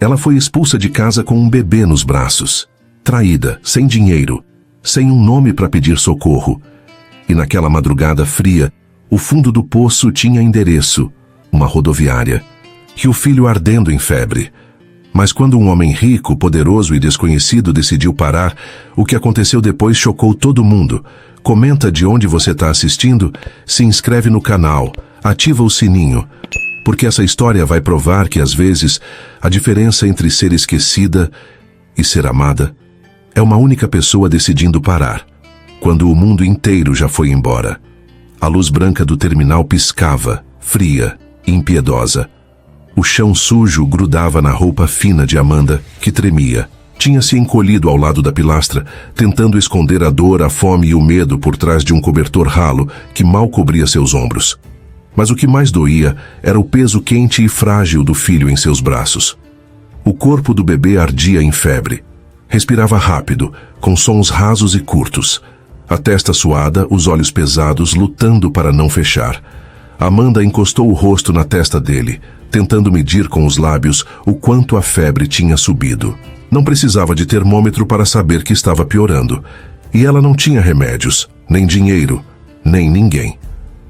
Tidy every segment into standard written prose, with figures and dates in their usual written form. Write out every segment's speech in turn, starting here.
Ela foi expulsa de casa com um bebê nos braços, traída, sem dinheiro, sem um nome para pedir socorro. E naquela madrugada fria, o fundo do poço tinha endereço, uma rodoviária, e o filho ardendo em febre. Mas quando um homem rico, poderoso e desconhecido decidiu parar, o que aconteceu depois chocou todo mundo. Comenta de onde você está assistindo, se inscreve no canal, ativa o sininho, porque essa história vai provar que às vezes a diferença entre ser esquecida e ser amada é uma única pessoa decidindo parar, quando o mundo inteiro já foi embora. A luz branca do terminal piscava, fria, impiedosa. O chão sujo grudava na roupa fina de Amanda, que tremia. Tinha se encolhido ao lado da pilastra, tentando esconder a dor, a fome e o medo por trás de um cobertor ralo que mal cobria seus ombros. Mas o que mais doía era o peso quente e frágil do filho em seus braços. O corpo do bebê ardia em febre. Respirava rápido, com sons rasos e curtos. A testa suada, os olhos pesados, lutando para não fechar. Amanda encostou o rosto na testa dele, tentando medir com os lábios o quanto a febre tinha subido. Não precisava de termômetro para saber que estava piorando. E ela não tinha remédios, nem dinheiro, nem ninguém.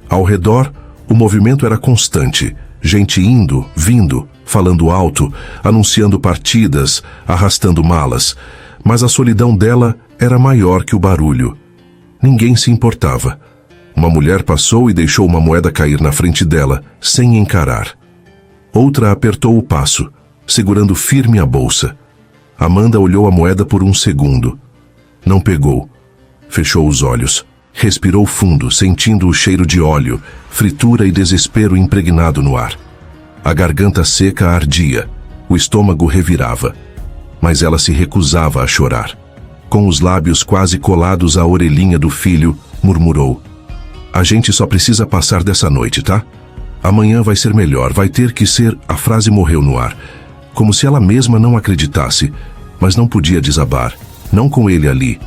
Ao redor, o movimento era constante. Gente indo, vindo, falando alto, anunciando partidas, arrastando malas. Mas a solidão dela era maior que o barulho. Ninguém se importava. Uma mulher passou e deixou uma moeda cair na frente dela, sem encarar. Outra apertou o passo, segurando firme a bolsa. Amanda olhou a moeda por um segundo. Não pegou. Fechou os olhos. Respirou fundo, sentindo o cheiro de óleo, fritura e desespero impregnado no ar. A garganta seca ardia. O estômago revirava. Mas ela se recusava a chorar. Com os lábios quase colados à orelhinha do filho, murmurou: "A gente só precisa passar dessa noite, tá? Amanhã vai ser melhor, vai ter que ser..." A frase morreu no ar, como se ela mesma não acreditasse, mas não podia desabar, não com ele ali.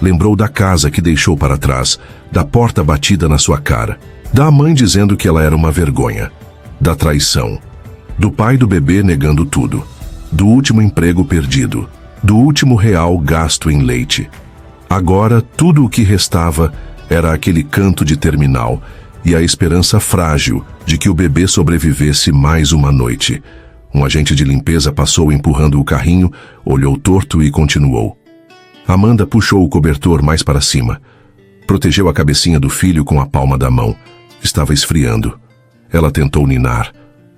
Lembrou da casa que deixou para trás, da porta batida na sua cara, da mãe dizendo que ela era uma vergonha, da traição, do pai do bebê negando tudo, do último emprego perdido, do último real gasto em leite. Agora, tudo o que restava era aquele canto de terminal e a esperança frágil de que o bebê sobrevivesse mais uma noite. Um agente de limpeza passou empurrando o carrinho, olhou torto e continuou. Amanda puxou o cobertor mais para cima. Protegeu a cabecinha do filho com a palma da mão. Estava esfriando. Ela tentou ninar,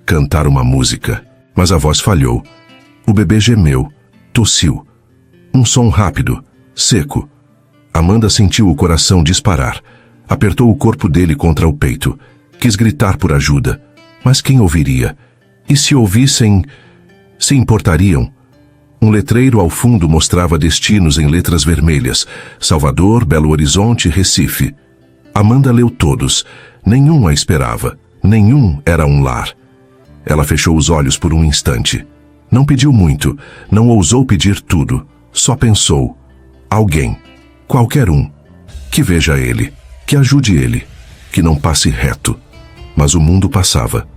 cantar uma música, mas a voz falhou. O bebê gemeu, tossiu. Um som rápido, seco. Amanda sentiu o coração disparar. Apertou o corpo dele contra o peito. Quis gritar por ajuda. Mas quem ouviria? E se ouvissem, se importariam? Um letreiro ao fundo mostrava destinos em letras vermelhas: Salvador, Belo Horizonte, Recife. Amanda leu todos. Nenhum a esperava. Nenhum era um lar. Ela fechou os olhos por um instante. Não pediu muito. Não ousou pedir tudo. Só pensou: alguém, qualquer um, que veja ele, que ajude ele, que não passe reto. Mas o mundo passava.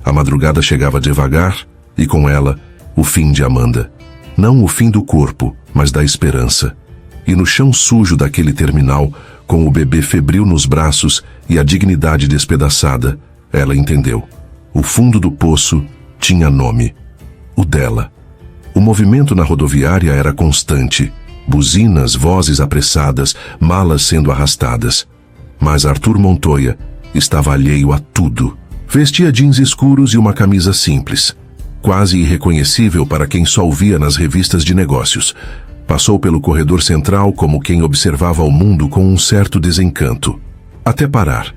A madrugada chegava devagar e com ela o fim de Amanda. Não o fim do corpo, mas da esperança. E no chão sujo daquele terminal, com o bebê febril nos braços e a dignidade despedaçada, ela entendeu. O fundo do poço tinha nome. O dela. O movimento na rodoviária era constante. Buzinas, vozes apressadas, malas sendo arrastadas. Mas Arthur Montoya estava alheio a tudo. Vestia jeans escuros e uma camisa simples, quase irreconhecível para quem só o via nas revistas de negócios. Passou pelo corredor central como quem observava o mundo com um certo desencanto, até parar.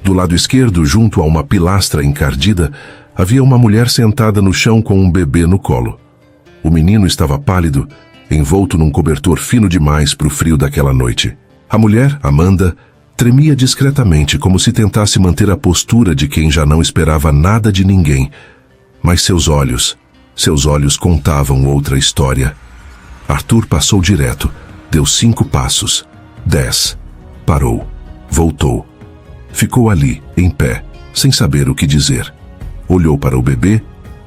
Do lado esquerdo, junto a uma pilastra encardida, havia uma mulher sentada no chão com um bebê no colo. O menino estava pálido, envolto num cobertor fino demais para o frio daquela noite. A mulher, Amanda, tremia discretamente, como se tentasse manter a postura de quem já não esperava nada de ninguém. Mas seus olhos contavam outra história. Arthur passou direto, deu 5 passos, 10, parou, voltou. Ficou ali, em pé, sem saber o que dizer. Olhou para o bebê,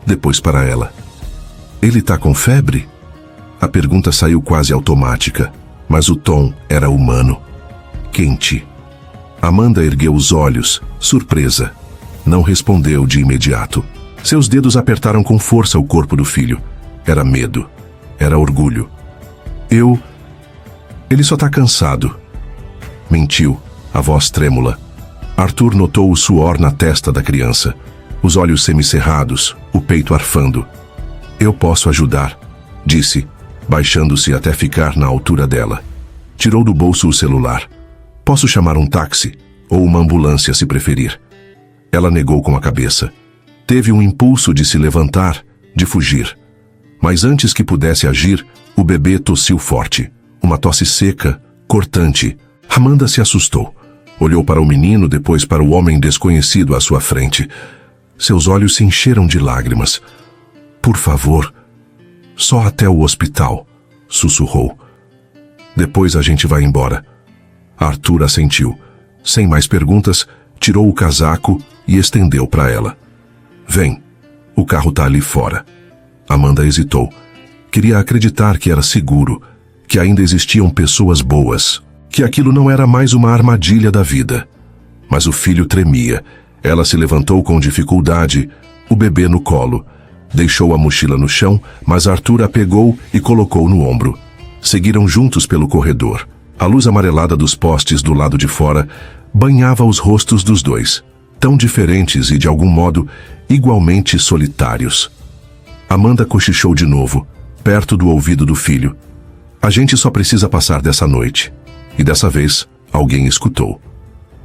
depois para ela. Ele tá com febre? A pergunta saiu quase automática, mas o tom era humano. Quente. Amanda ergueu os olhos, surpresa. Não respondeu de imediato. Seus dedos apertaram com força o corpo do filho. Era medo. Era orgulho. Ele só tá cansado. Mentiu, a voz trêmula. Arthur notou o suor na testa da criança. Os olhos semicerrados, o peito arfando. Eu posso ajudar, disse, baixando-se até ficar na altura dela. Tirou do bolso o celular. Posso chamar um táxi, ou uma ambulância se preferir. Ela negou com a cabeça. Teve um impulso de se levantar, de fugir. Mas antes que pudesse agir, o bebê tossiu forte. Uma tosse seca, cortante. Amanda se assustou. Olhou para o menino, depois para o homem desconhecido à sua frente. Seus olhos se encheram de lágrimas. Por favor, só até o hospital, sussurrou. Depois a gente vai embora. Arthur assentiu. Sem mais perguntas, tirou o casaco e estendeu para ela. Vem, o carro tá ali fora. Amanda hesitou. Queria acreditar que era seguro, que ainda existiam pessoas boas, que aquilo não era mais uma armadilha da vida. Mas o filho tremia. Ela se levantou com dificuldade, o bebê no colo. Deixou a mochila no chão, mas Arthur a pegou e colocou no ombro. Seguiram juntos pelo corredor. A luz amarelada dos postes do lado de fora banhava os rostos dos dois, tão diferentes e, de algum modo, igualmente solitários. Amanda cochichou de novo, perto do ouvido do filho. A gente só precisa passar dessa noite. E dessa vez, alguém escutou.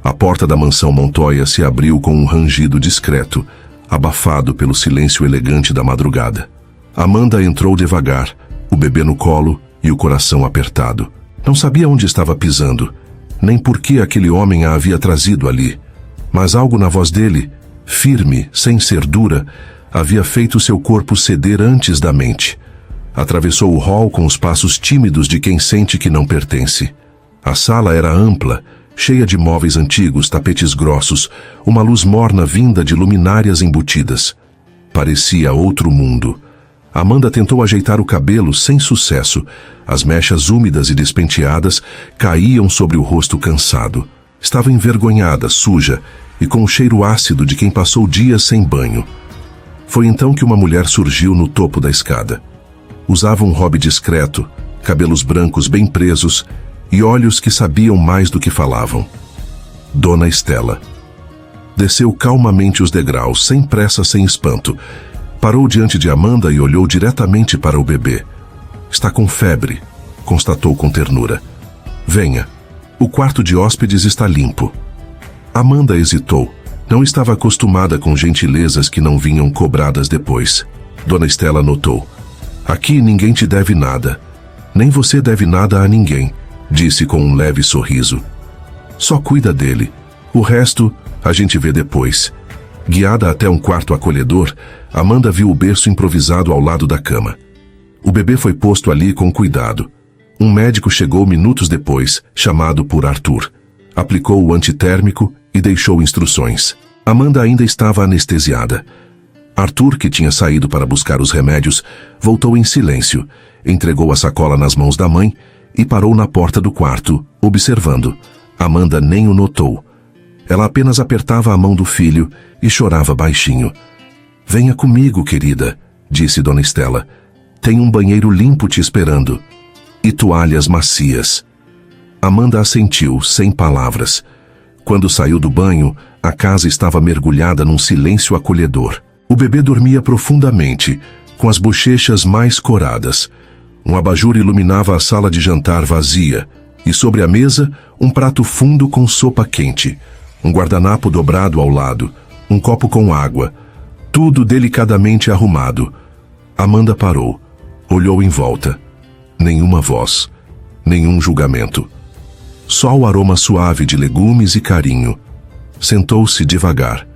A porta da mansão Montoya se abriu com um rangido discreto, abafado pelo silêncio elegante da madrugada. Amanda entrou devagar, o bebê no colo e o coração apertado. Não sabia onde estava pisando, nem por que aquele homem a havia trazido ali. Mas algo na voz dele, firme, sem ser dura, havia feito seu corpo ceder antes da mente. Atravessou o hall com os passos tímidos de quem sente que não pertence. A sala era ampla, cheia de móveis antigos, tapetes grossos, uma luz morna vinda de luminárias embutidas. Parecia outro mundo. Amanda tentou ajeitar o cabelo sem sucesso. As mechas úmidas e despenteadas caíam sobre o rosto cansado. Estava envergonhada, suja e com o cheiro ácido de quem passou dias sem banho. Foi então que uma mulher surgiu no topo da escada. Usava um hobby discreto, cabelos brancos bem presos e olhos que sabiam mais do que falavam. Dona Estela. Desceu calmamente os degraus, sem pressa, sem espanto. Parou diante de Amanda e olhou diretamente para o bebê. Está com febre, constatou com ternura. Venha, o quarto de hóspedes está limpo. Amanda hesitou. Não estava acostumada com gentilezas que não vinham cobradas depois. Dona Estela notou. Aqui ninguém te deve nada. Nem você deve nada a ninguém, disse com um leve sorriso. Só cuida dele. O resto a gente vê depois. Guiada até um quarto acolhedor, Amanda viu o berço improvisado ao lado da cama. O bebê foi posto ali com cuidado. Um médico chegou minutos depois, chamado por Arthur. Aplicou o antitérmico e deixou instruções. Amanda ainda estava anestesiada. Arthur, que tinha saído para buscar os remédios, voltou em silêncio, entregou a sacola nas mãos da mãe e parou na porta do quarto, observando. Amanda nem o notou. Ela apenas apertava a mão do filho e chorava baixinho. Venha comigo, querida, disse Dona Estela. Tem um banheiro limpo te esperando. E toalhas macias. Amanda assentiu, sem palavras. Quando saiu do banho, a casa estava mergulhada num silêncio acolhedor. O bebê dormia profundamente, com as bochechas mais coradas. Um abajur iluminava a sala de jantar vazia, e sobre a mesa, um prato fundo com sopa quente, um guardanapo dobrado ao lado, um copo com água, tudo delicadamente arrumado. Amanda parou, olhou em volta. Nenhuma voz, nenhum julgamento. Só o aroma suave de legumes e carinho. Sentou-se devagar.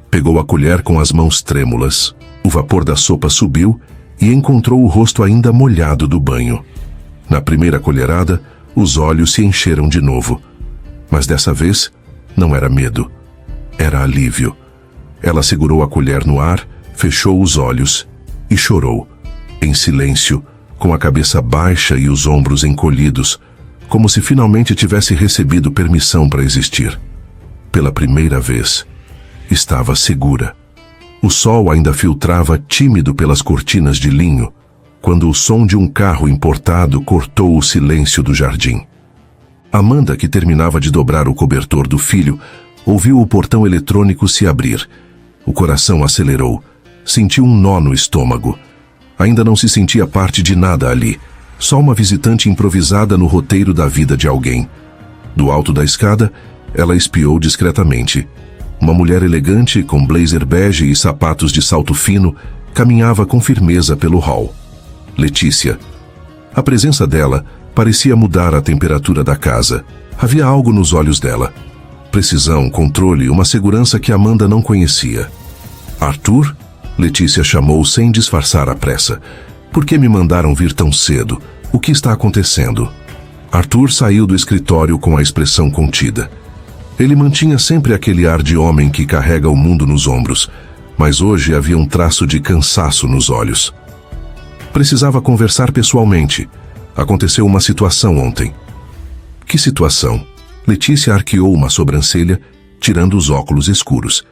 Pegou a colher com as mãos trêmulas. O vapor da sopa subiu e encontrou o rosto ainda molhado do banho. Na primeira colherada, os olhos se encheram de novo. Mas dessa vez, não era medo. Era alívio. Ela segurou a colher no ar, fechou os olhos e chorou. em silêncio, com a cabeça baixa e os ombros encolhidos, como se finalmente tivesse recebido permissão para existir. Pela primeira vez, estava segura. O sol ainda filtrava tímido pelas cortinas de linho, quando o som de um carro importado cortou o silêncio do jardim. Amanda, que terminava de dobrar o cobertor do filho, ouviu o portão eletrônico se abrir. O coração acelerou. Sentiu um nó no estômago. Ainda não se sentia parte de nada ali, só uma visitante improvisada no roteiro da vida de alguém. Do alto da escada, ela espiou discretamente. Uma mulher elegante, com blazer bege e sapatos de salto fino, caminhava com firmeza pelo hall. Letícia. A presença dela parecia mudar a temperatura da casa. Havia algo nos olhos dela. Precisão, controle, uma segurança que Amanda não conhecia. Arthur? Letícia chamou sem disfarçar a pressa. Por que me mandaram vir tão cedo? O que está acontecendo? Arthur saiu do escritório com a expressão contida. Ele mantinha sempre aquele ar de homem que carrega o mundo nos ombros, mas hoje havia um traço de cansaço nos olhos. Precisava conversar pessoalmente. Aconteceu uma situação ontem. Que situação? Letícia arqueou uma sobrancelha, tirando os óculos escuros.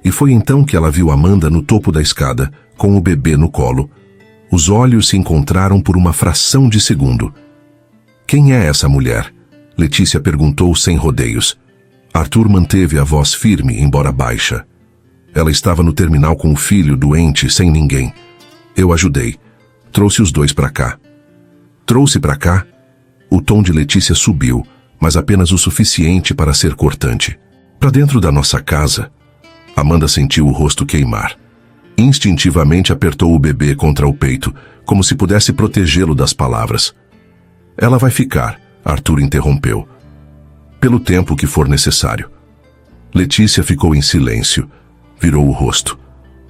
E foi então que ela viu Amanda no topo da escada, com o bebê no colo. Os olhos se encontraram por uma fração de segundo. Quem é essa mulher? Letícia perguntou sem rodeios. Arthur manteve a voz firme, embora baixa. Ela estava no terminal com o filho, doente, sem ninguém. Eu ajudei. Trouxe os dois para cá. Trouxe para cá? O tom de Letícia subiu, mas apenas o suficiente para ser cortante. Para dentro da nossa casa. Amanda sentiu o rosto queimar. Instintivamente apertou o bebê contra o peito, como se pudesse protegê-lo das palavras. Ela vai ficar, Arthur interrompeu. Pelo tempo que for necessário. Letícia ficou em silêncio. Virou o rosto.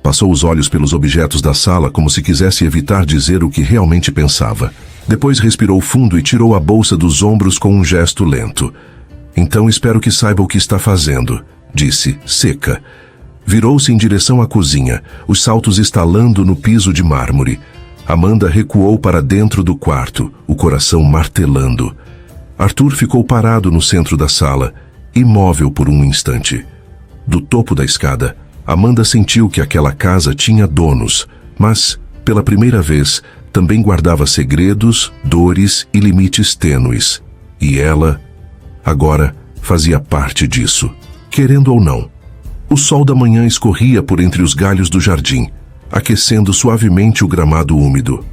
Passou os olhos pelos objetos da sala como se quisesse evitar dizer o que realmente pensava. Depois respirou fundo e tirou a bolsa dos ombros com um gesto lento. Então espero que saiba o que está fazendo, disse, seca. Virou-se em direção à cozinha, os saltos estalando no piso de mármore. Amanda recuou para dentro do quarto, o coração martelando. Arthur ficou parado no centro da sala, imóvel por um instante. Do topo da escada, Amanda sentiu que aquela casa tinha donos, mas, pela primeira vez, também guardava segredos, dores e limites tênues. E ela, agora, fazia parte disso, querendo ou não. O sol da manhã escorria por entre os galhos do jardim, aquecendo suavemente o gramado úmido.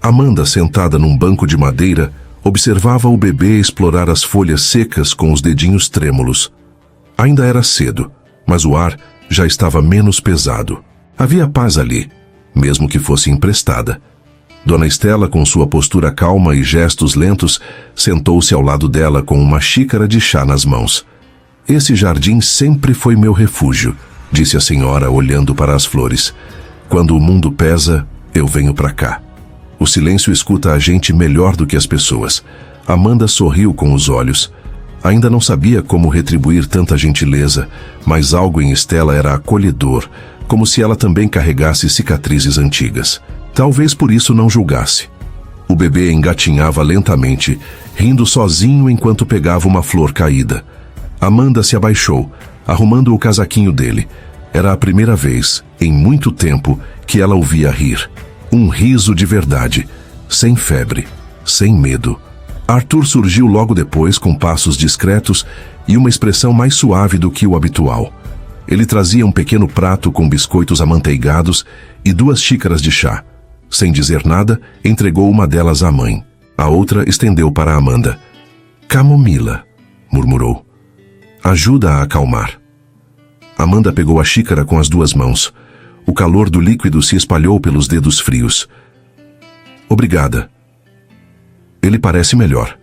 Amanda, sentada num banco de madeira, observava o bebê explorar as folhas secas com os dedinhos trêmulos. Ainda era cedo, mas o ar já estava menos pesado. Havia paz ali, mesmo que fosse emprestada. Dona Estela, com sua postura calma e gestos lentos, sentou-se ao lado dela com uma xícara de chá nas mãos. Esse jardim sempre foi meu refúgio, disse a senhora olhando para as flores. Quando o mundo pesa, eu venho para cá. O silêncio escuta a gente melhor do que as pessoas. Amanda sorriu com os olhos. Ainda não sabia como retribuir tanta gentileza, mas algo em Estela era acolhedor, como se ela também carregasse cicatrizes antigas. Talvez por isso não julgasse. O bebê engatinhava lentamente, rindo sozinho enquanto pegava uma flor caída. Amanda se abaixou, arrumando o casaquinho dele. Era a primeira vez, em muito tempo, que ela o via rir. Um riso de verdade, sem febre, sem medo. Arthur surgiu logo depois com passos discretos e uma expressão mais suave do que o habitual. Ele trazia um pequeno prato com biscoitos amanteigados e 2 xícaras de chá. Sem dizer nada, entregou uma delas à mãe. A outra estendeu para Amanda. Camomila, murmurou. Ajuda a acalmar. Amanda pegou a xícara com as 2 mãos. O calor do líquido se espalhou pelos dedos frios. Obrigada. Ele parece melhor.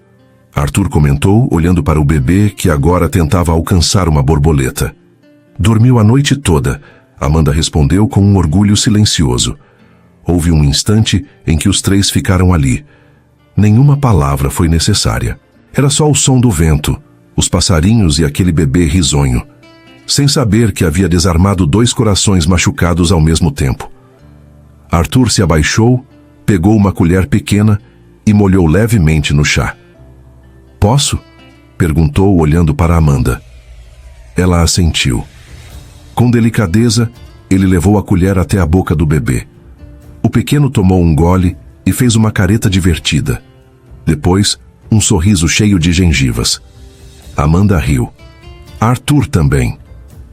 Arthur comentou, olhando para o bebê que agora tentava alcançar uma borboleta. Dormiu a noite toda, Amanda respondeu com um orgulho silencioso. Houve um instante em que os 3 ficaram ali. Nenhuma palavra foi necessária. Era só o som do vento, os passarinhos e aquele bebê risonho. Sem saber que havia desarmado 2 corações machucados ao mesmo tempo. Arthur se abaixou, Pegou uma colher pequena e molhou levemente no chá. "Posso?" perguntou, olhando para Amanda. Ela assentiu. Com delicadeza, ele levou a colher até a boca do bebê. O pequeno tomou um gole e fez uma careta divertida. Depois, um sorriso cheio de gengivas. Amanda riu. Arthur também.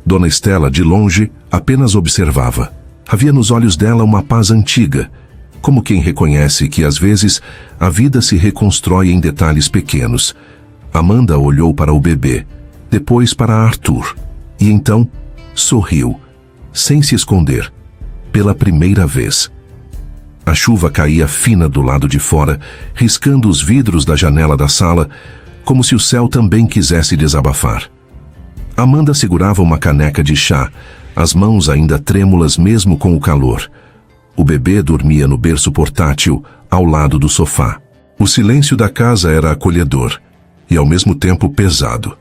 Dona Estela, de longe, apenas observava. Havia nos olhos dela uma paz antiga, como quem reconhece que, às vezes, a vida se reconstrói em detalhes pequenos. Amanda olhou para o bebê, depois para Arthur, e então sorriu, sem se esconder, pela primeira vez. A chuva caía fina do lado de fora, riscando os vidros da janela da sala, como se o céu também quisesse desabafar. Amanda segurava uma caneca de chá, as mãos ainda trêmulas mesmo com o calor. O bebê dormia no berço portátil, ao lado do sofá. O silêncio da casa era acolhedor e, ao mesmo tempo, pesado.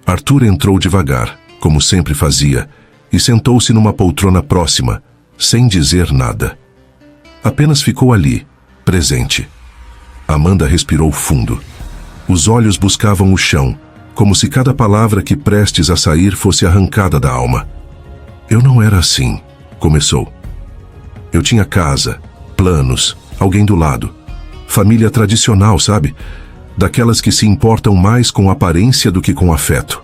Arthur entrou devagar, como sempre fazia, e sentou-se numa poltrona próxima, sem dizer nada. Apenas ficou ali, presente. Amanda respirou fundo. Os olhos buscavam o chão, como se cada palavra que prestes a sair fosse arrancada da alma. "Eu não era assim", começou. "Eu tinha casa, planos, alguém do lado. Família tradicional, sabe? Daquelas que se importam mais com aparência do que com afeto."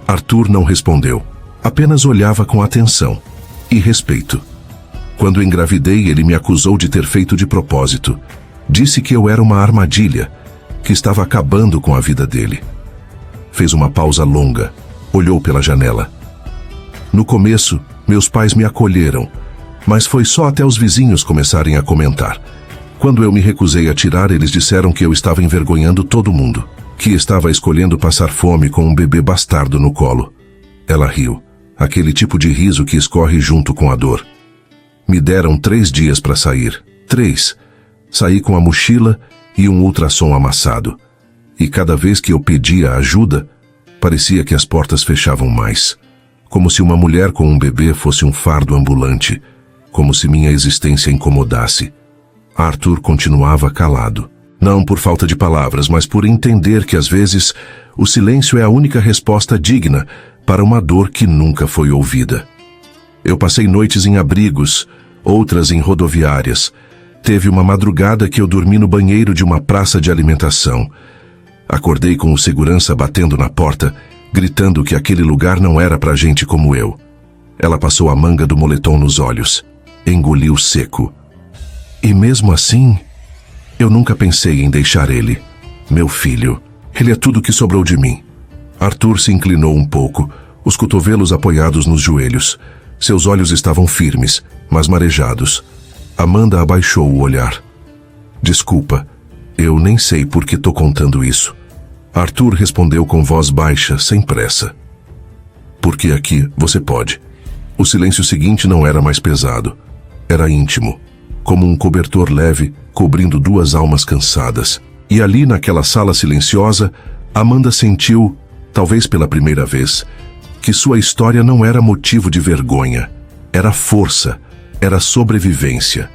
Arthur não respondeu, apenas olhava com atenção e respeito. "Quando engravidei, ele me acusou de ter feito de propósito. Disse que eu era uma armadilha, que estava acabando com a vida dele." Fez uma pausa longa, olhou pela janela. "No começo, meus pais me acolheram, mas foi só até os vizinhos começarem a comentar. Quando eu me recusei a tirar, eles disseram que eu estava envergonhando todo mundo, que estava escolhendo passar fome com um bebê bastardo no colo." Ela riu, aquele tipo de riso que escorre junto com a dor. "Me deram 3 dias para sair. 3. Saí com a mochila e um ultrassom amassado. E cada vez que eu pedia ajuda, parecia que as portas fechavam mais. Como se uma mulher com um bebê fosse um fardo ambulante. Como se minha existência incomodasse." Arthur continuava calado. Não por falta de palavras, mas por entender que às vezes o silêncio é a única resposta digna para uma dor que nunca foi ouvida. "Eu passei noites em abrigos, outras em rodoviárias. Teve uma madrugada que eu dormi no banheiro de uma praça de alimentação. Acordei com o segurança batendo na porta, gritando que aquele lugar não era pra gente como eu." Ela passou a manga do moletom nos olhos. Engoliu seco. "E mesmo assim, eu nunca pensei em deixar ele. Meu filho. Ele é tudo que sobrou de mim." Arthur se inclinou um pouco, os cotovelos apoiados nos joelhos. Seus olhos estavam firmes, mas marejados. Amanda abaixou o olhar. "Desculpa, eu nem sei por que tô contando isso." Arthur respondeu com voz baixa, sem pressa. "Porque aqui você pode." O silêncio seguinte não era mais pesado. Era íntimo, como um cobertor leve cobrindo 2 almas cansadas. E ali, naquela sala silenciosa, Amanda sentiu, talvez pela primeira vez, que sua história não era motivo de vergonha. Era força, era sobrevivência,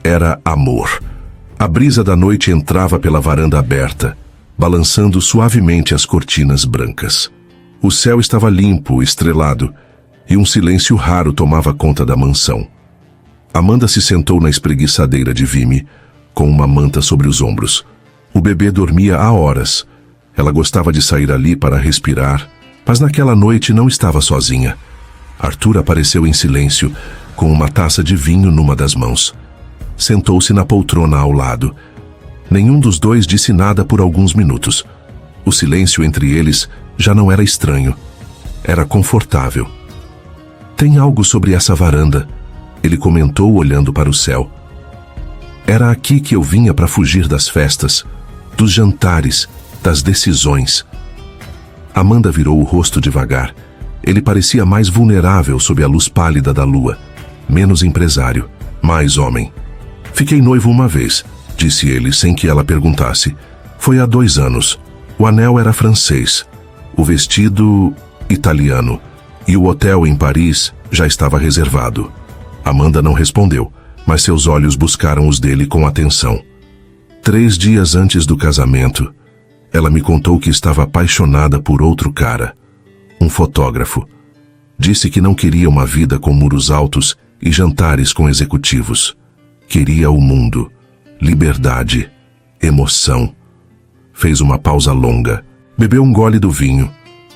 era amor. A brisa da noite entrava pela varanda aberta, balançando suavemente as cortinas brancas. O céu estava limpo, estrelado, e um silêncio raro tomava conta da mansão. Amanda se sentou na espreguiçadeira de vime, com uma manta sobre os ombros. O bebê dormia há horas. Ela gostava de sair ali para respirar, mas naquela noite não estava sozinha. Arthur apareceu em silêncio, com uma taça de vinho numa das mãos. Sentou-se na poltrona ao lado. Nenhum dos dois disse nada por alguns minutos. O silêncio entre eles já não era estranho. Era confortável. "Tem algo sobre essa varanda", ele comentou olhando para o céu. "Era aqui que eu vinha para fugir das festas, dos jantares, das decisões." Amanda virou o rosto devagar. Ele parecia mais vulnerável sob a luz pálida da lua. Menos empresário, mais homem. "Fiquei noivo uma vez", disse ele sem que ela perguntasse. "Foi há 2 anos. O anel era francês, o vestido italiano, e o hotel em Paris já estava reservado." Amanda não respondeu, mas seus olhos buscaram os dele com atenção. 3 dias antes do casamento, ela me contou que estava apaixonada por outro cara, um fotógrafo. Disse que não queria uma vida com muros altos e jantares com executivos. Queria o mundo, liberdade, emoção. Fez uma pausa longa. Bebeu um gole do vinho.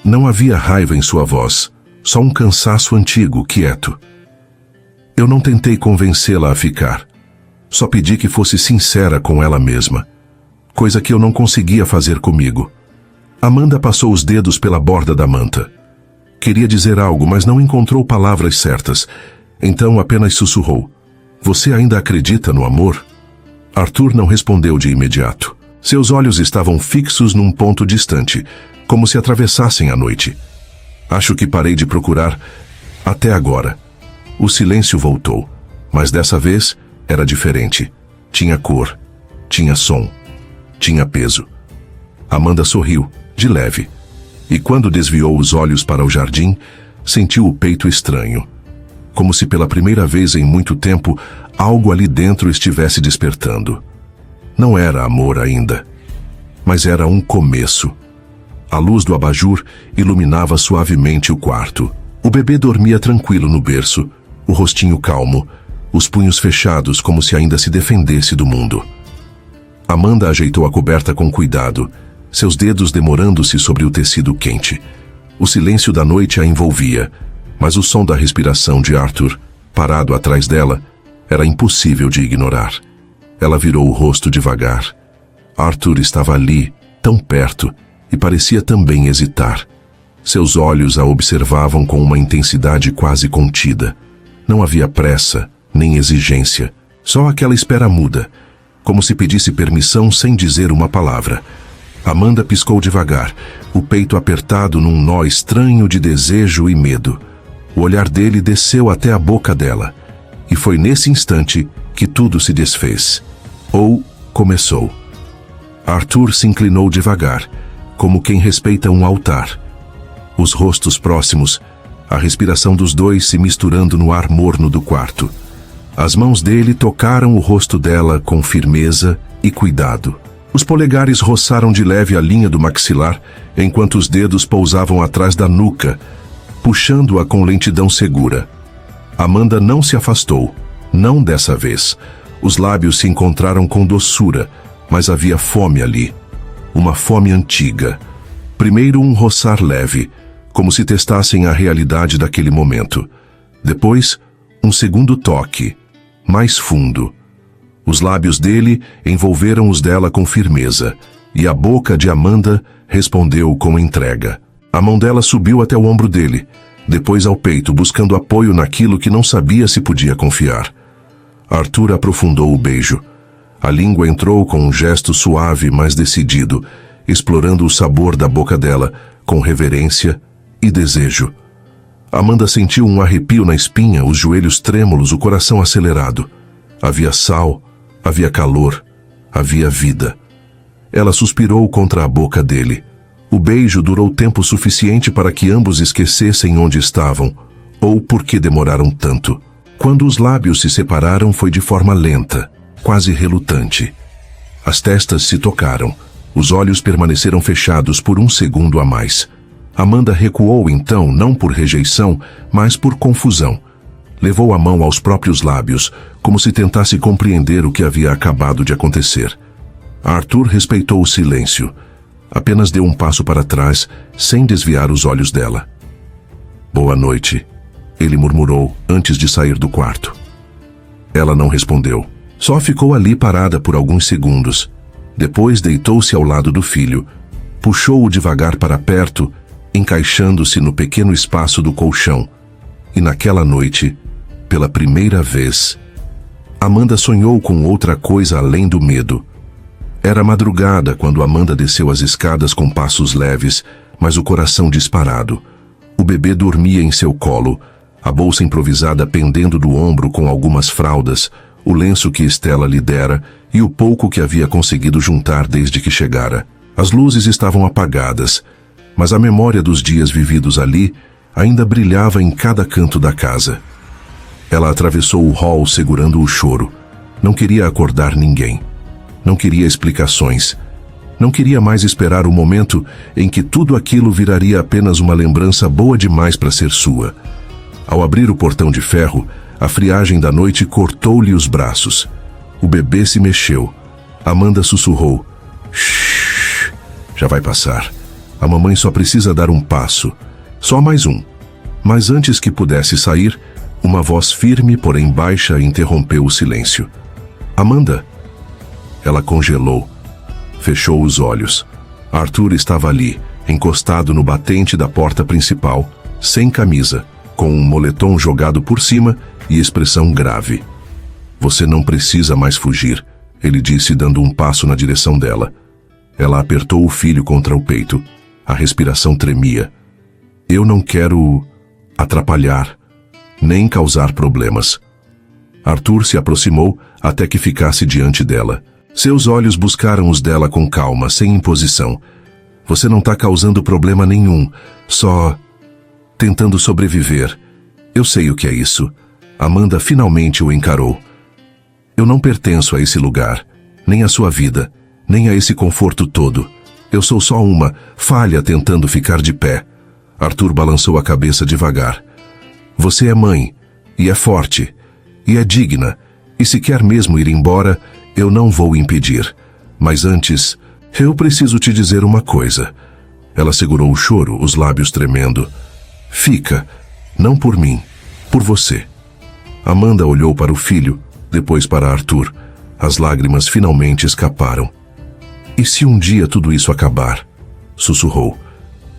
Não havia raiva em sua voz, só um cansaço antigo, quieto. Eu não tentei convencê-la a ficar. Só pedi que fosse sincera com ela mesma, coisa que eu não conseguia fazer comigo. Amanda passou os dedos pela borda da manta. Queria dizer algo, mas não encontrou palavras certas. Então apenas sussurrou: "Você ainda acredita no amor?" Arthur não respondeu de imediato. Seus olhos estavam fixos num ponto distante, como se atravessassem a noite. Acho que parei de procurar até agora. O silêncio voltou, mas dessa vez era diferente. Tinha cor, tinha som, tinha peso. Amanda sorriu, de leve, e quando desviou os olhos para o jardim, sentiu o peito estranho. Como se pela primeira vez em muito tempo, algo ali dentro estivesse despertando. Não era amor ainda, mas era um começo. A luz do abajur iluminava suavemente o quarto. O bebê dormia tranquilo no berço, o rostinho calmo, os punhos fechados como se ainda se defendesse do mundo. Amanda ajeitou a coberta com cuidado, seus dedos demorando-se sobre o tecido quente. O silêncio da noite a envolvia, mas o som da respiração de Arthur, parado atrás dela, era impossível de ignorar. Ela virou o rosto devagar. Arthur estava ali, tão perto, e parecia também hesitar. Seus olhos a observavam com uma intensidade quase contida. Não havia pressa, nem exigência, só aquela espera muda, como se pedisse permissão sem dizer uma palavra. Amanda piscou devagar, o peito apertado num nó estranho de desejo e medo. O olhar dele desceu até a boca dela, e foi nesse instante que tudo se desfez. Ou começou. Arthur se inclinou devagar, como quem respeita um altar. Os rostos próximos, a respiração dos dois se misturando no ar morno do quarto. As mãos dele tocaram o rosto dela com firmeza e cuidado. Os polegares roçaram de leve a linha do maxilar, enquanto os dedos pousavam atrás da nuca, puxando-a com lentidão segura. Amanda não se afastou, não dessa vez. Os lábios se encontraram com doçura, mas havia fome ali. Uma fome antiga. Primeiro um roçar leve, como se testassem a realidade daquele momento. Depois, um segundo toque, mais fundo. Os lábios dele envolveram os dela com firmeza, e a boca de Amanda respondeu com entrega. A mão dela subiu até o ombro dele, depois ao peito, buscando apoio naquilo que não sabia se podia confiar. Arthur aprofundou o beijo. A língua entrou com um gesto suave, mas decidido, explorando o sabor da boca dela, com reverência e desejo. Amanda sentiu um arrepio na espinha, os joelhos trêmulos, o coração acelerado. Havia sal, havia calor, havia vida. Ela suspirou contra a boca dele. O beijo durou tempo suficiente para que ambos esquecessem onde estavam, ou por que demoraram tanto. Quando os lábios se separaram, foi de forma lenta, quase relutante. As testas se tocaram, os olhos permaneceram fechados por um segundo a mais. Amanda recuou então, não por rejeição, mas por confusão. Levou a mão aos próprios lábios, como se tentasse compreender o que havia acabado de acontecer. Arthur respeitou o silêncio. Apenas deu um passo para trás, sem desviar os olhos dela. "Boa noite", ele murmurou antes de sair do quarto. Ela não respondeu. Só ficou ali parada por alguns segundos. Depois deitou-se ao lado do filho, puxou-o devagar para perto, encaixando-se no pequeno espaço do colchão. E naquela noite, pela primeira vez, Amanda sonhou com outra coisa além do medo. Era madrugada quando Amanda desceu as escadas com passos leves, mas o coração disparado. O bebê dormia em seu colo, a bolsa improvisada pendendo do ombro com algumas fraldas, o lenço que Estela lhe dera e o pouco que havia conseguido juntar desde que chegara. As luzes estavam apagadas, mas a memória dos dias vividos ali ainda brilhava em cada canto da casa. Ela atravessou o hall segurando o choro. Não queria acordar ninguém. Não queria explicações. Não queria mais esperar o momento em que tudo aquilo viraria apenas uma lembrança boa demais para ser sua. Ao abrir o portão de ferro, a friagem da noite cortou-lhe os braços. O bebê se mexeu. Amanda sussurrou: "Shhh, já vai passar. A mamãe só precisa dar um passo. Só mais um." Mas antes que pudesse sair, uma voz firme, porém baixa, interrompeu o silêncio. "Amanda?" Ela congelou. Fechou os olhos. Arthur estava ali, encostado no batente da porta principal, sem camisa, com um moletom jogado por cima e expressão grave. "Você não precisa mais fugir", ele disse, dando um passo na direção dela. Ela apertou o filho contra o peito. A respiração tremia. "Eu não quero atrapalhar, nem causar problemas." Arthur se aproximou até que ficasse diante dela. Seus olhos buscaram os dela com calma, sem imposição. "Você não está causando problema nenhum, só tentando sobreviver. Eu sei o que é isso." Amanda finalmente o encarou. "Eu não pertenço a esse lugar, nem à sua vida, nem a esse conforto todo. Eu sou só uma falha tentando ficar de pé." Arthur balançou a cabeça devagar. "Você é mãe, e é forte, e é digna, e se quer mesmo ir embora, eu não vou impedir. Mas antes, eu preciso te dizer uma coisa." Ela segurou o choro, os lábios tremendo. "Fica, não por mim, por você." Amanda olhou para o filho, depois para Arthur. As lágrimas finalmente escaparam. "E se um dia tudo isso acabar?" sussurrou.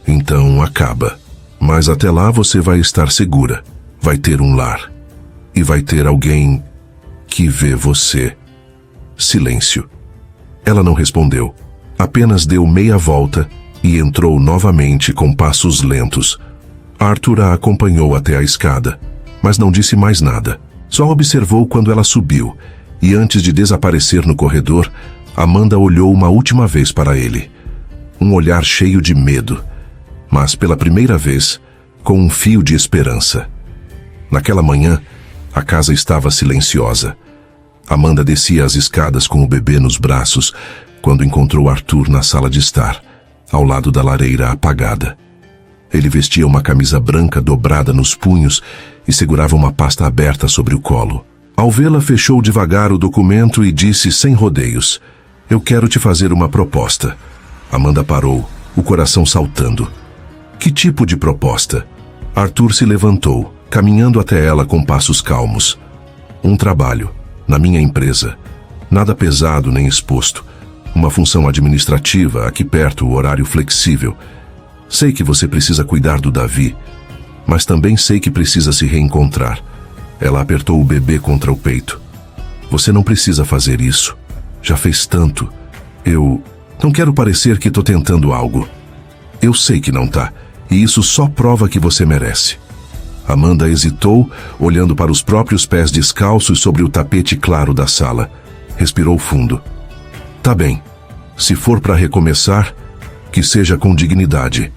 "Então acaba. Mas até lá você vai estar segura. Vai ter um lar. E vai ter alguém que vê você." Silêncio. Ela não respondeu. Apenas deu meia volta e entrou novamente com passos lentos. Arthur a acompanhou até a escada, mas não disse mais nada. Só observou quando ela subiu, e antes de desaparecer no corredor, Amanda olhou uma última vez para ele. Um olhar cheio de medo, mas pela primeira vez, com um fio de esperança. Naquela manhã, a casa estava silenciosa. Amanda descia as escadas com o bebê nos braços, quando encontrou Arthur na sala de estar, ao lado da lareira apagada. Ele vestia uma camisa branca dobrada nos punhos e segurava uma pasta aberta sobre o colo. Ao vê-la, fechou devagar o documento e disse sem rodeios: "Eu quero te fazer uma proposta." Amanda parou, o coração saltando. "Que tipo de proposta?" Arthur se levantou, caminhando até ela com passos calmos. "Um trabalho, na minha empresa. Nada pesado nem exposto. Uma função administrativa, aqui perto, o horário flexível. Sei que você precisa cuidar do Davi, mas também sei que precisa se reencontrar." Ela apertou o bebê contra o peito. "Você não precisa fazer isso. Já fez tanto. Eu não quero parecer que estou tentando algo. Eu sei que não tá, e isso só prova que você merece." Amanda hesitou, olhando para os próprios pés descalços sobre o tapete claro da sala. Respirou fundo. "Tá bem. Se for para recomeçar, que seja com dignidade."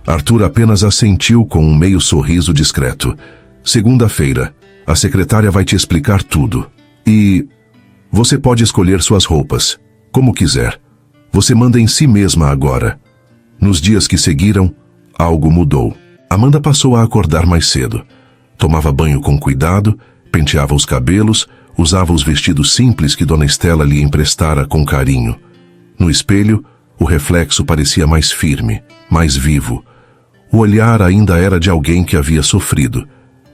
Arthur apenas assentiu com um meio sorriso discreto. "Segunda-feira, a secretária vai te explicar tudo. E você pode escolher suas roupas, como quiser. Você manda em si mesma agora." Nos dias que seguiram, algo mudou. Amanda passou a acordar mais cedo. Tomava banho com cuidado, penteava os cabelos, usava os vestidos simples que Dona Estela lhe emprestara com carinho. No espelho, o reflexo parecia mais firme, mais vivo. O olhar ainda era de alguém que havia sofrido,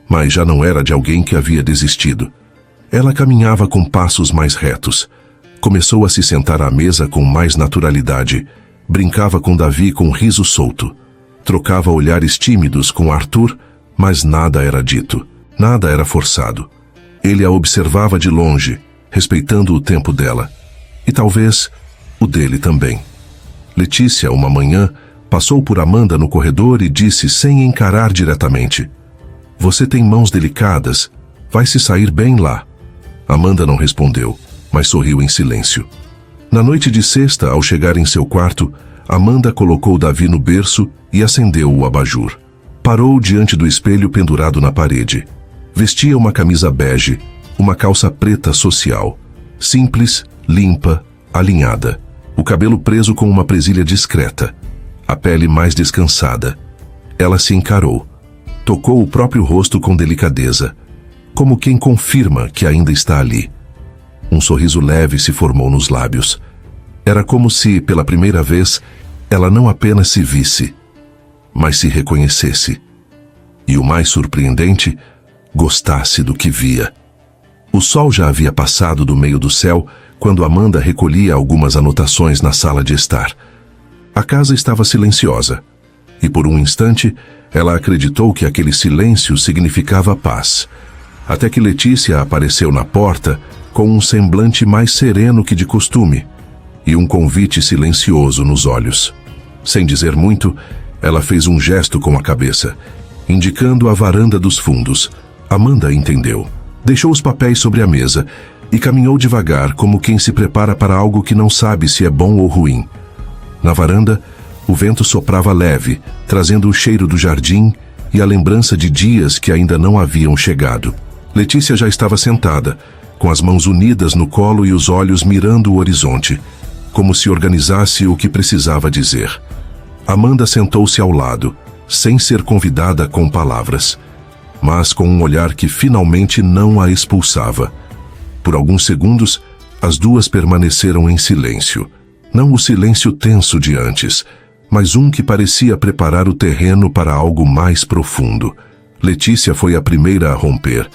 mas já não era de alguém que havia desistido. Ela caminhava com passos mais retos. Começou a se sentar à mesa com mais naturalidade. Brincava com Davi com riso solto. Trocava olhares tímidos com Arthur, mas nada era dito, nada era forçado. Ele a observava de longe, respeitando o tempo dela, e talvez o dele também. Letícia, uma manhã, passou por Amanda no corredor e disse sem encarar diretamente: "Você tem mãos delicadas, vai se sair bem lá." Amanda não respondeu, mas sorriu em silêncio. Na noite de sexta, ao chegar em seu quarto, Amanda colocou Davi no berço e acendeu o abajur. Parou diante do espelho pendurado na parede. Vestia uma camisa bege, uma calça preta social, simples, limpa, alinhada, o cabelo preso com uma presilha discreta, a pele mais descansada. Ela se encarou, tocou o próprio rosto com delicadeza, como quem confirma que ainda está ali. Um sorriso leve se formou nos lábios. Era como se, pela primeira vez, ela não apenas se visse, mas se reconhecesse. E o mais surpreendente, gostasse do que via. O sol já havia passado do meio do céu quando Amanda recolhia algumas anotações na sala de estar. A casa estava silenciosa, e por um instante ela acreditou que aquele silêncio significava paz, até que Letícia apareceu na porta com um semblante mais sereno que de costume e um convite silencioso nos olhos. Sem dizer muito, ela fez um gesto com a cabeça, indicando a varanda dos fundos. Amanda entendeu. Deixou os papéis sobre a mesa e caminhou devagar, como quem se prepara para algo que não sabe se é bom ou ruim. Na varanda, o vento soprava leve, trazendo o cheiro do jardim e a lembrança de dias que ainda não haviam chegado. Letícia já estava sentada, com as mãos unidas no colo e os olhos mirando o horizonte, como se organizasse o que precisava dizer. Amanda sentou-se ao lado, sem ser convidada com palavras, mas com um olhar que finalmente não a expulsava. Por alguns segundos, as duas permaneceram em silêncio. Não o silêncio tenso de antes, mas um que parecia preparar o terreno para algo mais profundo. Letícia foi a primeira a romper.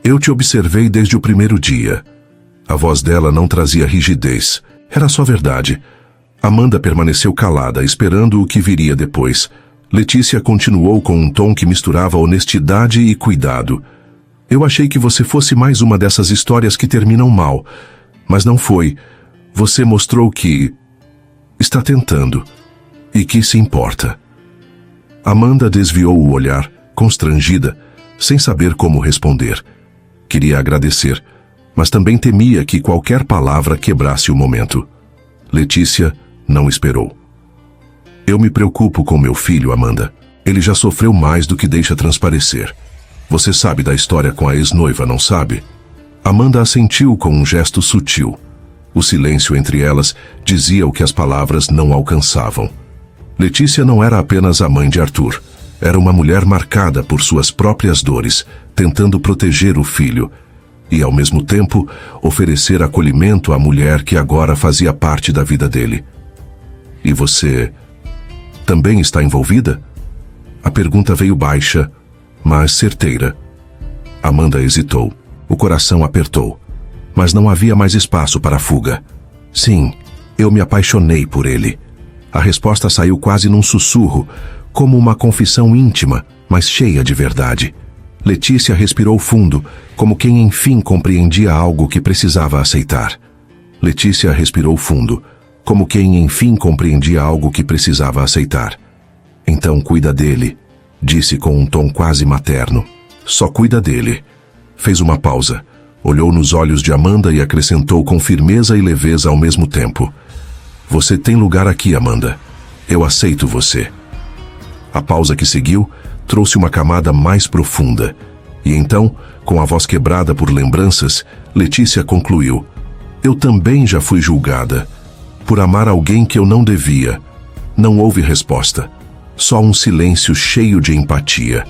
Eu te observei desde o primeiro dia. A voz dela não trazia rigidez. Era só verdade. Amanda permaneceu calada, esperando o que viria depois. Letícia continuou com um tom que misturava honestidade e cuidado. Eu achei que você fosse mais uma dessas histórias que terminam mal, mas não foi. Você mostrou que está tentando e que se importa. Amanda desviou o olhar, constrangida, sem saber como responder. Queria agradecer, mas também temia que qualquer palavra quebrasse o momento. Letícia não esperou. Eu me preocupo com meu filho, Amanda. Ele já sofreu mais do que deixa transparecer. Você sabe da história com a ex-noiva, não sabe? Amanda assentiu com um gesto sutil. O silêncio entre elas dizia o que as palavras não alcançavam. Letícia não era apenas a mãe de Arthur. Era uma mulher marcada por suas próprias dores, tentando proteger o filho e, ao mesmo tempo, oferecer acolhimento à mulher que agora fazia parte da vida dele. E você também está envolvida? A pergunta veio baixa, mas certeira. Amanda hesitou. O coração apertou. Mas não havia mais espaço para fuga. Sim, eu me apaixonei por ele. A resposta saiu quase num sussurro, como uma confissão íntima, mas cheia de verdade. Letícia respirou fundo, como quem enfim compreendia algo que precisava aceitar. Letícia respirou fundo, como quem enfim compreendia algo que precisava aceitar. Então cuida dele, disse com um tom quase materno. Só cuida dele. Fez uma pausa, olhou nos olhos de Amanda e acrescentou com firmeza e leveza ao mesmo tempo. Você tem lugar aqui, Amanda. Eu aceito você. A pausa que seguiu trouxe uma camada mais profunda. E então, com a voz quebrada por lembranças, Letícia concluiu. Eu também já fui julgada. Por amar alguém que eu não devia. Não houve resposta. Só um silêncio cheio de empatia.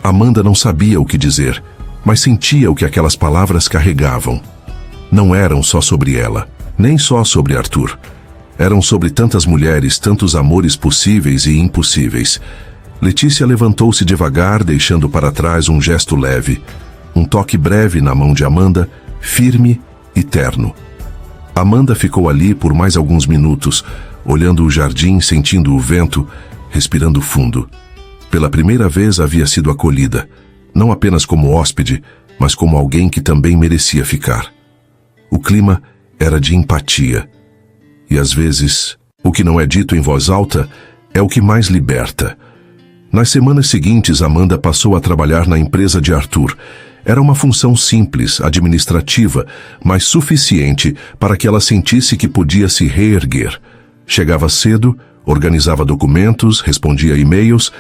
Amanda não sabia o que dizer, mas sentia o que aquelas palavras carregavam. Não eram só sobre ela, nem só sobre Arthur. Eram sobre tantas mulheres, tantos amores possíveis e impossíveis. Letícia levantou-se devagar, deixando para trás um gesto leve, um toque breve na mão de Amanda, firme e terno. Amanda ficou ali por mais alguns minutos, olhando o jardim, sentindo o vento, respirando fundo. Pela primeira vez havia sido acolhida, não apenas como hóspede, mas como alguém que também merecia ficar. O clima era de empatia. E às vezes, o que não é dito em voz alta é o que mais liberta. Nas semanas seguintes, Amanda passou a trabalhar na empresa de Arthur. Era uma função simples, administrativa, mas suficiente para que ela sentisse que podia se reerguer. Chegava cedo, organizava documentos, respondia e-mails,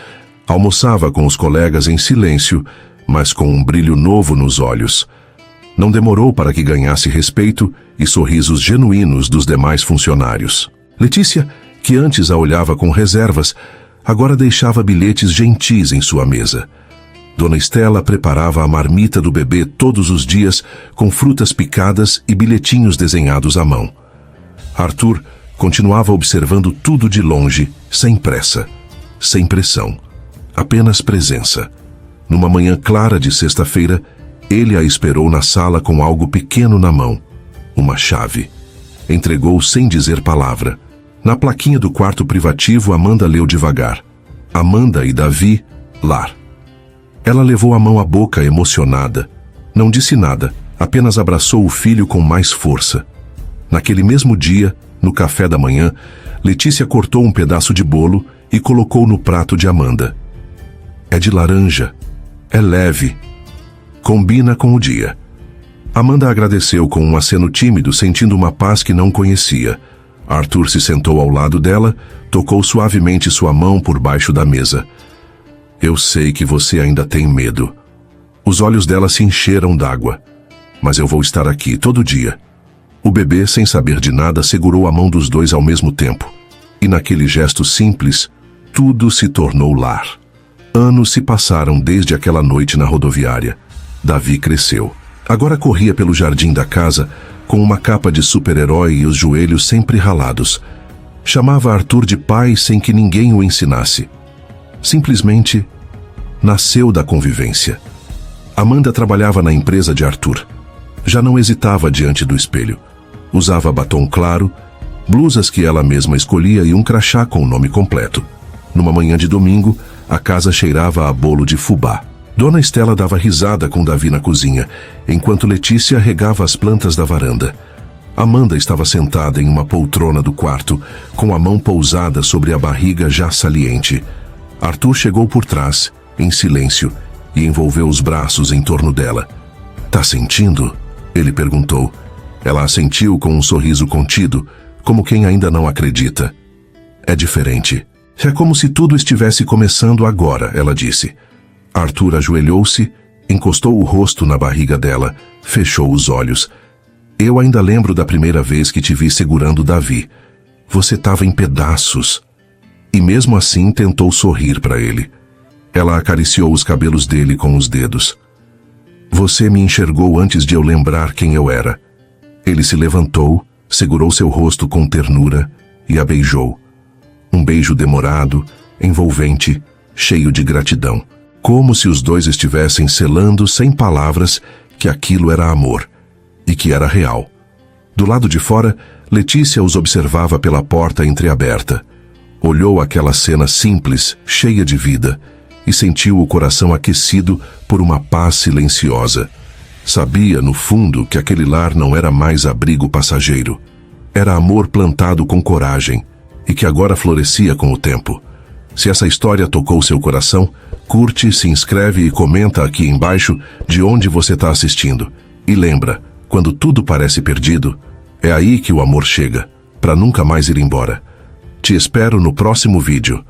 almoçava com os colegas em silêncio, mas com um brilho novo nos olhos. Não demorou para que ganhasse respeito e sorrisos genuínos dos demais funcionários. Letícia, que antes a olhava com reservas, agora deixava bilhetes gentis em sua mesa. Dona Estela preparava a marmita do bebê todos os dias com frutas picadas e bilhetinhos desenhados à mão. Arthur continuava observando tudo de longe, sem pressa, sem pressão, apenas presença. Numa manhã clara de sexta-feira, ele a esperou na sala com algo pequeno na mão, uma chave. Entregou sem dizer palavra. Na plaquinha do quarto privativo, Amanda leu devagar: Amanda e Davi, lar. Ela levou a mão à boca emocionada. Não disse nada, apenas abraçou o filho com mais força. Naquele mesmo dia, no café da manhã, Letícia cortou um pedaço de bolo e colocou no prato de Amanda. É de laranja. É leve. Combina com o dia. Amanda agradeceu com um aceno tímido, sentindo uma paz que não conhecia. Arthur se sentou ao lado dela, tocou suavemente sua mão por baixo da mesa. Eu sei que você ainda tem medo. Os olhos dela se encheram d'água. Mas eu vou estar aqui todo dia. O bebê, sem saber de nada, segurou a mão dos dois ao mesmo tempo. E naquele gesto simples, tudo se tornou lar. Anos se passaram desde aquela noite na rodoviária. Davi cresceu. Agora corria pelo jardim da casa com uma capa de super-herói e os joelhos sempre ralados. Chamava Arthur de pai sem que ninguém o ensinasse. Simplesmente nasceu da convivência. Amanda trabalhava na empresa de Arthur. Já não hesitava diante do espelho. Usava batom claro, blusas que ela mesma escolhia e um crachá com o nome completo. Numa manhã de domingo, a casa cheirava a bolo de fubá. Dona Estela dava risada com Davi na cozinha, enquanto Letícia regava as plantas da varanda. Amanda estava sentada em uma poltrona do quarto, com a mão pousada sobre a barriga já saliente. Arthur chegou por trás, em silêncio, e envolveu os braços em torno dela. Tá sentindo? Ele perguntou. Ela assentiu com um sorriso contido, como quem ainda não acredita. É diferente. É como se tudo estivesse começando agora, ela disse. Arthur ajoelhou-se, encostou o rosto na barriga dela, fechou os olhos. Eu ainda lembro da primeira vez que te vi segurando Davi. Você estava em pedaços. E mesmo assim tentou sorrir para ele. Ela acariciou os cabelos dele com os dedos. Você me enxergou antes de eu lembrar quem eu era. Ele se levantou, segurou seu rosto com ternura e a beijou. Um beijo demorado, envolvente, cheio de gratidão. Como se os dois estivessem selando sem palavras que aquilo era amor e que era real. Do lado de fora, Letícia os observava pela porta entreaberta. Olhou aquela cena simples, cheia de vida, e sentiu o coração aquecido por uma paz silenciosa. Sabia, no fundo, que aquele lar não era mais abrigo passageiro. Era amor plantado com coragem, e que agora florescia com o tempo. Se essa história tocou seu coração, curte, se inscreve e comenta aqui embaixo de onde você está assistindo. E lembra, quando tudo parece perdido, é aí que o amor chega, para nunca mais ir embora. Te espero no próximo vídeo.